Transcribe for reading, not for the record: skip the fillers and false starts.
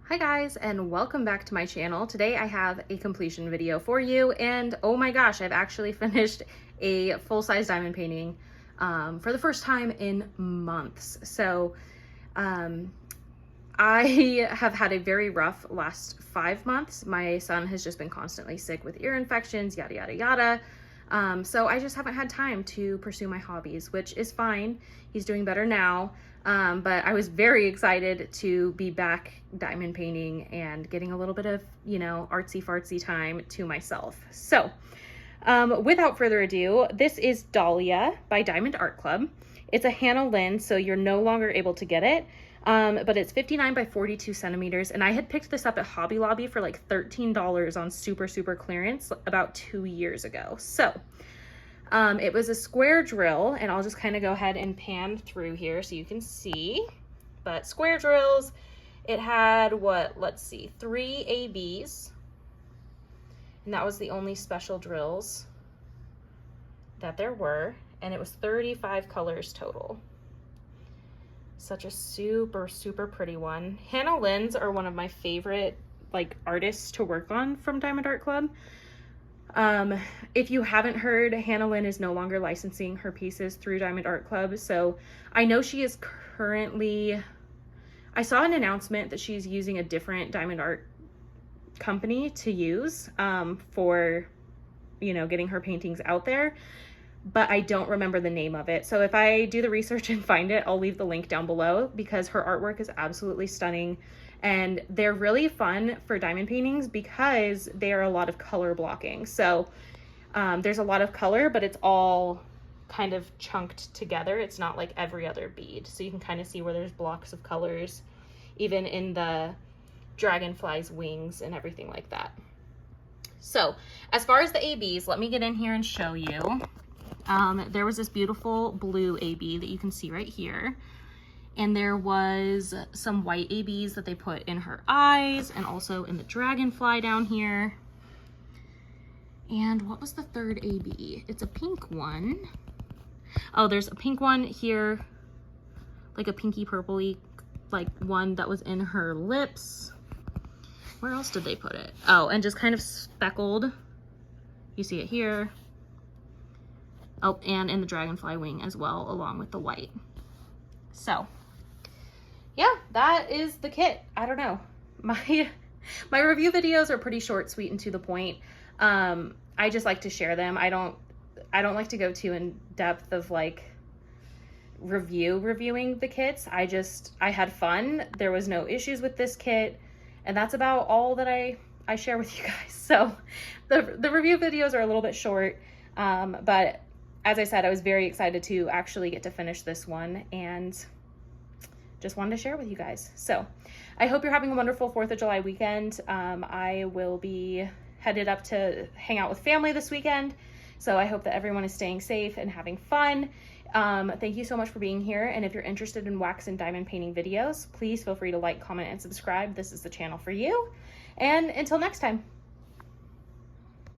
Hi guys, and welcome back to my channel. Today I have a completion video for you, and oh my gosh, I've actually finished a full-size diamond painting for the first time in months. So I have had a very rough last 5 months. My son has just been constantly sick with ear infections, yada yada yada. So I just haven't had time to pursue my hobbies, which is fine. He's doing better now. But I was very excited to be back diamond painting and getting a little bit of, artsy fartsy time to myself. So, without further ado, this is Dahlia by Diamond Art Club. It's a Hannah Lynn, so you're no longer able to get it. But it's 59 by 42 centimeters. And I had picked this up at Hobby Lobby for like $13 on super clearance about 2 years ago. So, it was a square drill, and I'll just kind of go ahead and pan through here so you can see. But square drills, it had let's see, 3 ABs, and that was the only special drills that there were, and it was 35 colors total. Such a super pretty one. Hannah Lynn's are one of my favorite artists to work on from Diamond Art Club. If you haven't heard, Hannah Lynn is no longer licensing her pieces through Diamond Art Club. So I know she is currently, I saw an announcement that she's using a different Diamond Art company to use, for, getting her paintings out there, but I don't remember the name of it. So if I do the research and find it, I'll leave the link down below, because her artwork is absolutely stunning. And they're really fun for diamond paintings because they are a lot of color blocking. So there's a lot of color, but it's all kind of chunked together. It's not like every other bead. So you can kind of see where there's blocks of colors, even in the dragonfly's wings and everything like that. So as far as the ABs, let me get in here and show you. There was this beautiful blue AB that you can see right here. And there was some white ABs that they put in her eyes and also in the dragonfly down here. And what was the third AB? It's a pink one. Oh, there's a pink one here, like a pinky purpley, one that was in her lips. Where else did they put it? Oh, and just kind of speckled. You see it here. Oh, and in the dragonfly wing as well, along with the white. So yeah, that is the kit. I don't know. My review videos are pretty short, sweet, and to the point. I just like to share them. I don't like to go too in depth of reviewing the kits. I had fun. There was no issues with this kit, and that's about all that I share with you guys. So the review videos are a little bit short, but as I said, I was very excited to actually get to finish this one, and just wanted to share with you guys. So I hope you're having a wonderful 4th of July weekend. I will be headed up to hang out with family this weekend. So I hope that everyone is staying safe and having fun. Thank you so much for being here. And if you're interested in wax and diamond painting videos, please feel free to like, comment, and subscribe. This is the channel for you. And until next time.